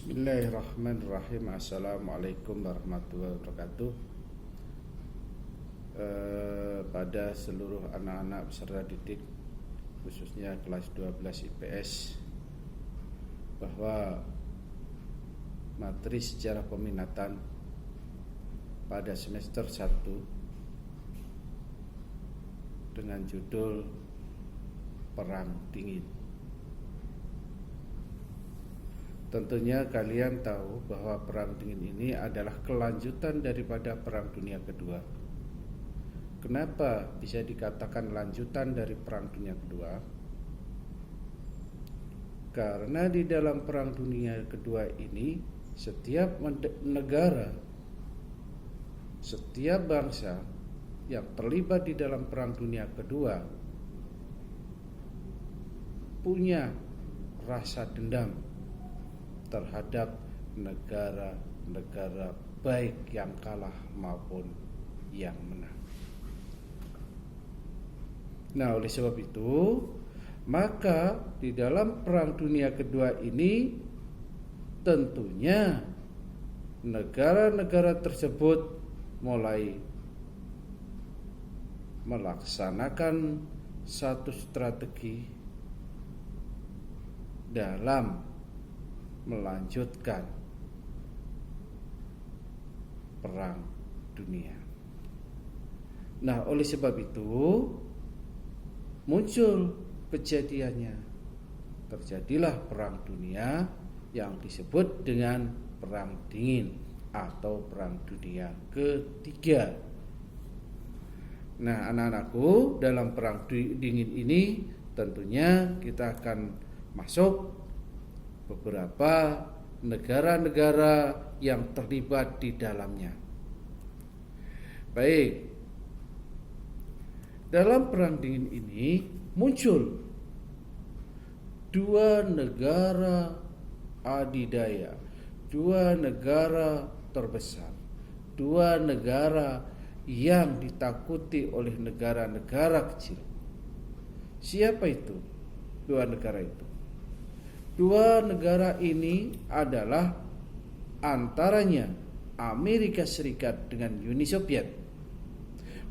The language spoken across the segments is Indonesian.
Bismillahirrahmanirrahim. Assalamualaikum warahmatullahi wabarakatuh. Pada seluruh anak-anak peserta didik, khususnya kelas 12 IPS, bahwa materi sejarah peminatan pada semester 1 dengan judul Perang Dingin. Tentunya kalian tahu bahwa Perang Dingin ini adalah kelanjutan daripada Perang Dunia Kedua. Kenapa bisa dikatakan lanjutan dari Perang Dunia Kedua? Karena di dalam Perang Dunia Kedua ini setiap negara, setiap bangsa yang terlibat di dalam Perang Dunia Kedua punya rasa dendam terhadap negara-negara baik yang kalah maupun yang menang. Nah, oleh sebab itu, maka di dalam Perang Dunia Kedua ini tentunya negara-negara tersebut mulai melaksanakan satu strategi dalam melanjutkan perang dunia. Nah, oleh sebab itu muncul kejadiannya. Terjadilah perang dunia yang disebut dengan Perang Dingin atau Perang Dunia Ketiga. Nah, anak-anakku, dalam Perang Dingin ini tentunya kita akan masuk beberapa negara-negara yang terlibat di dalamnya. Baik, dalam Perang Dingin ini muncul dua negara adidaya, dua negara terbesar, dua negara yang ditakuti oleh negara-negara kecil. Siapa itu dua negara itu? Dua negara ini adalah antaranya Amerika Serikat dengan Uni Soviet.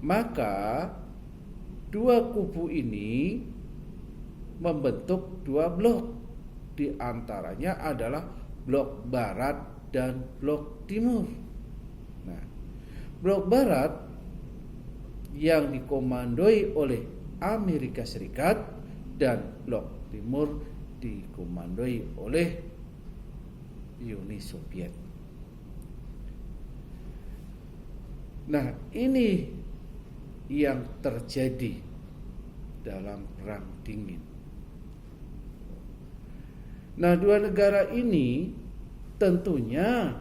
Maka dua kubu ini membentuk dua blok. Di antaranya adalah blok barat dan blok timur. Nah, blok barat yang dikomandoi oleh Amerika Serikat dan blok timur dikomandoi oleh Uni Soviet. Nah, ini yang terjadi dalam Perang Dingin. Nah, dua negara ini tentunya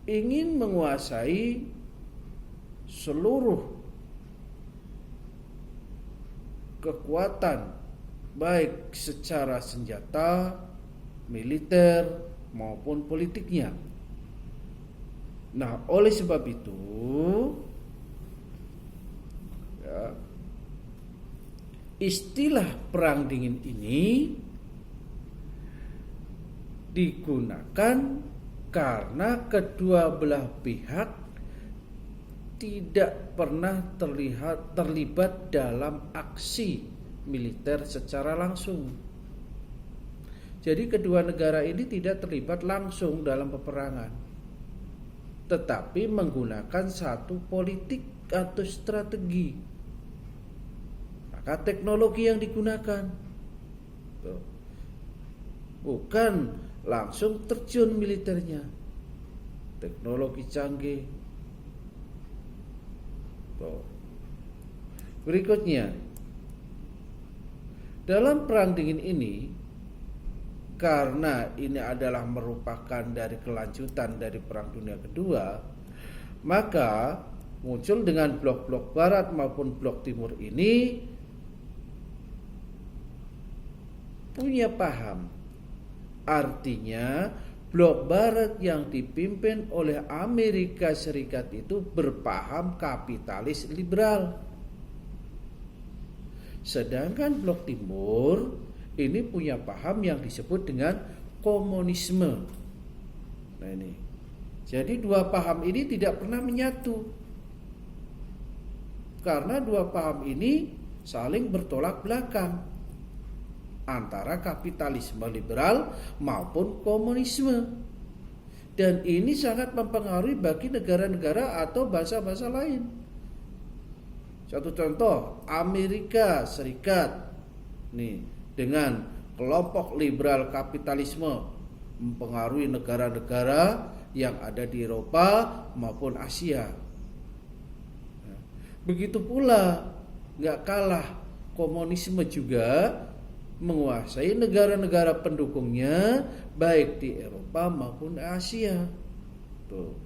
ingin menguasai seluruh kekuatan, baik secara senjata, militer maupun politiknya. Nah, oleh sebab itu istilah Perang Dingin ini digunakan karena kedua belah pihak tidak pernah terlibat dalam aksi militer secara langsung. Jadi kedua negara ini tidak terlibat langsung dalam peperangan, tetapi menggunakan satu politik atau strategi. Maka teknologi yang digunakan bukan langsung terjun militernya, teknologi canggih. Berikutnya, dalam Perang Dingin ini, karena ini adalah merupakan dari kelanjutan dari Perang Dunia Kedua, maka muncul dengan blok-blok barat maupun blok timur ini punya paham. Artinya blok barat yang dipimpin oleh Amerika Serikat itu berpaham kapitalis liberal. Sedangkan blok timur ini punya paham yang disebut dengan komunisme. Nah ini, jadi dua paham ini tidak pernah menyatu, karena dua paham ini saling bertolak belakang antara kapitalisme liberal maupun komunisme. Dan ini sangat mempengaruhi bagi negara-negara atau bangsa-bangsa lain. Satu contoh, Amerika Serikat nih, dengan kelompok liberal kapitalisme mempengaruhi negara-negara yang ada di Eropa maupun Asia. Begitu pula nggak kalah, komunisme juga menguasai negara-negara pendukungnya baik di Eropa maupun Asia. Tuh.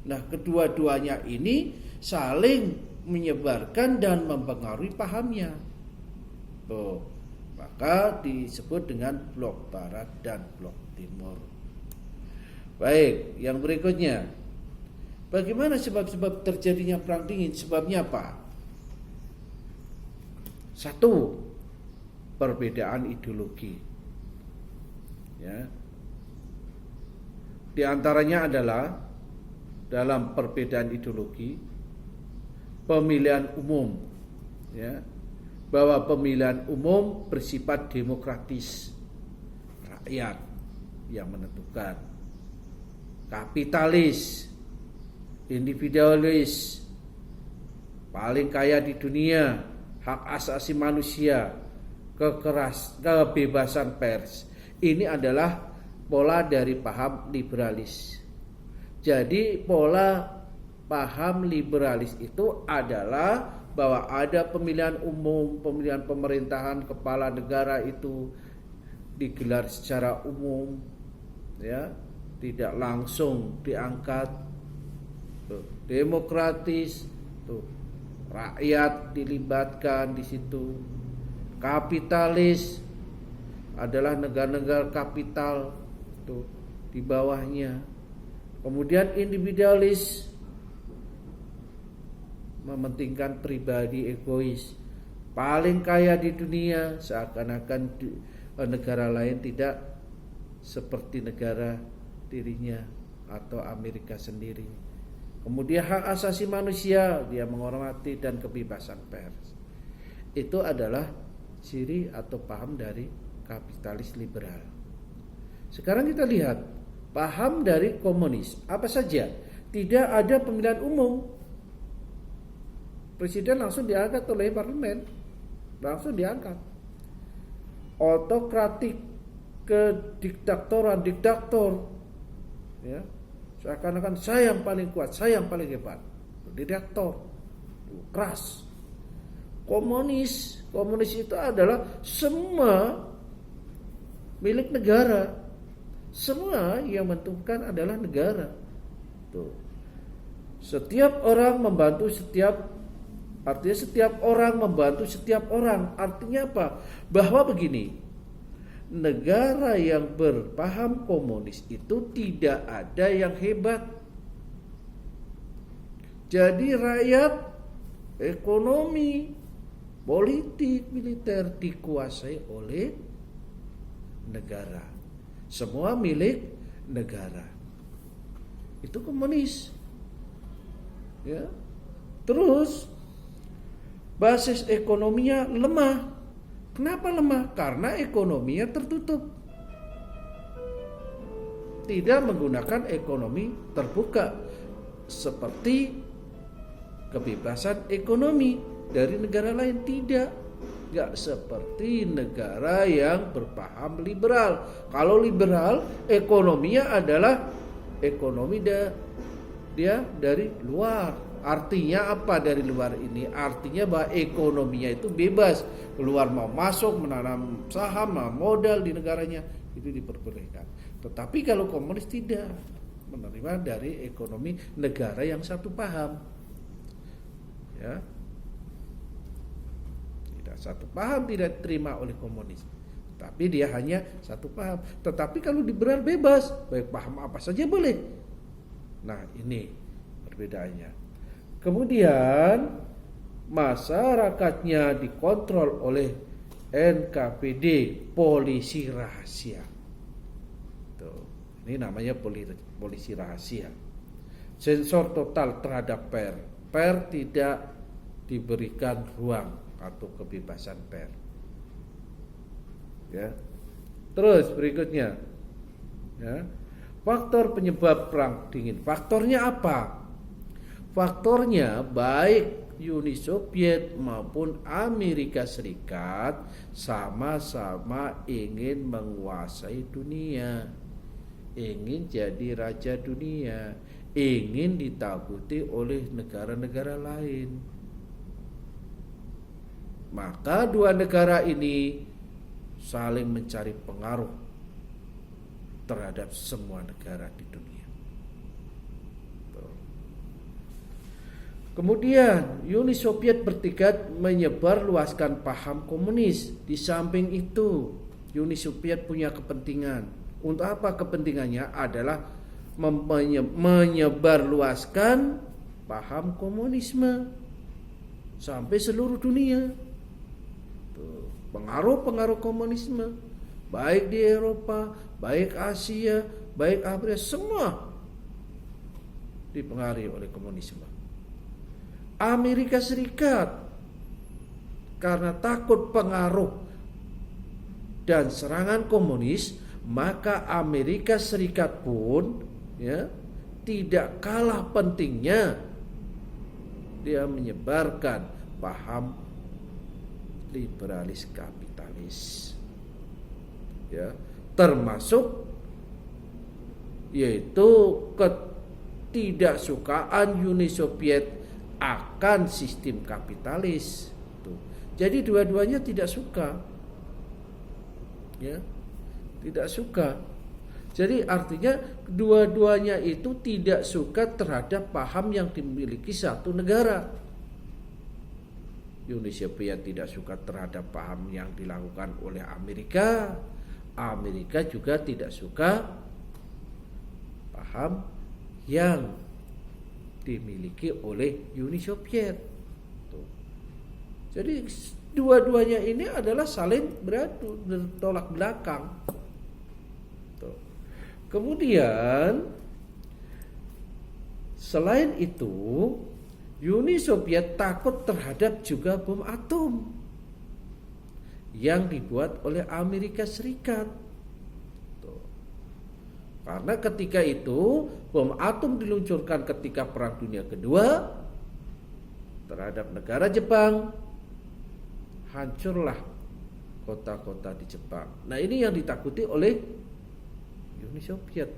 Nah, kedua-duanya ini saling menyebarkan dan mempengaruhi pahamnya. Tuh. Maka disebut dengan blok barat dan blok timur. Baik, yang berikutnya. Bagaimana sebab-sebab terjadinya perang dingin? Sebabnya apa? Satu, perbedaan ideologi. Ya. Di antaranya adalah dalam perbedaan ideologi, pemilihan umum, ya, bahwa pemilihan umum bersifat demokratis, rakyat yang menentukan. Kapitalis, individualis, paling kaya di dunia, hak asasi manusia, kebebasan pers. Ini adalah pola dari paham liberalis. Jadi pola paham liberalis itu adalah bahwa ada pemilihan umum, pemilihan pemerintahan kepala negara itu digelar secara umum, ya, tidak langsung diangkat. Tuh, demokratis, tuh, rakyat dilibatkan di situ. Kapitalis adalah negara-negara kapital tuh di bawahnya. Kemudian individualis, mementingkan pribadi, egois, paling kaya di dunia, seakan-akan negara lain tidak seperti negara dirinya atau Amerika sendiri. Kemudian hak asasi manusia, dia menghormati, dan kebebasan pers. Itu adalah ciri atau paham dari kapitalis liberal. Sekarang kita lihat paham dari komunis. Apa saja? Tidak ada pemilihan umum. Presiden langsung diangkat oleh parlemen. Langsung diangkat. Otokratik, kediktatoran, diktator. Ya. Seakan-akan saya yang paling kuat, saya yang paling hebat. Diktator. Keras. Komunis itu adalah semua milik negara. Semua yang menentukan adalah negara. Tuh. Setiap orang membantu artinya setiap orang membantu setiap orang. Artinya apa? Bahwa begini, negara yang berpaham komunis itu tidak ada yang hebat. Jadi rakyat, ekonomi, politik, militer dikuasai oleh negara. Semua milik negara. Itu komunis. Ya. Terus basis ekonominya lemah. Kenapa lemah? Karena ekonominya tertutup. Tidak menggunakan ekonomi terbuka seperti kebebasan ekonomi dari negara lain. Tidak seperti negara yang berpaham liberal. Kalau liberal, ekonominya adalah ekonomi dia dari luar. Artinya apa dari luar ini? Artinya bahwa ekonominya itu bebas. Keluar mau masuk, menanam saham, modal di negaranya, itu diperbolehkan. Tetapi kalau komunis tidak, menerima dari ekonomi negara yang satu paham. Ya. Tidak satu paham tidak diterima oleh komunis. Tapi dia hanya satu paham. Tetapi kalau liberal bebas, baik paham apa saja boleh. Nah, ini perbedaannya. Kemudian masyarakatnya dikontrol oleh NKPD, polisi rahasia. Tuh, ini namanya polisi rahasia. Sensor total terhadap per tidak diberikan ruang atau kebebasan per. Ya. Terus berikutnya, ya, faktor penyebab perang dingin. Faktornya apa? Faktornya baik Uni Soviet maupun Amerika Serikat sama-sama ingin menguasai dunia, ingin jadi raja dunia, ingin ditakuti oleh negara-negara lain. Maka dua negara ini saling mencari pengaruh terhadap semua negara di dunia. Kemudian Uni Soviet bertekad menyebarluaskan paham komunis. Di samping itu, Uni Soviet punya kepentingan. Untuk apa kepentingannya? Adalah menyebarluaskan paham komunisme sampai seluruh dunia. Pengaruh-pengaruh komunisme, baik di Eropa, baik Asia, baik Afrika, semua dipengaruhi oleh komunisme. Amerika Serikat karena takut pengaruh dan serangan komunis, maka Amerika Serikat pun, ya, tidak kalah pentingnya dia menyebarkan paham liberalis kapitalis, ya, termasuk yaitu ketidaksukaan Uni Soviet akan sistem kapitalis. Tuh. Jadi dua-duanya tidak suka, ya, tidak suka. Jadi artinya dua-duanya itu tidak suka terhadap paham yang dimiliki satu negara. Uni Soviet tidak suka terhadap paham yang dilakukan oleh Amerika. Amerika juga tidak suka paham yang dimiliki oleh Uni Soviet. Tuh. Jadi dua-duanya ini adalah saling bertolak belakang. Tuh. Kemudian selain itu, Uni Soviet takut terhadap juga bom atom yang dibuat oleh Amerika Serikat. Karena ketika itu bom atom diluncurkan ketika Perang Dunia Kedua terhadap negara Jepang, hancurlah kota-kota di Jepang. Nah, ini yang ditakuti oleh Uni Soviet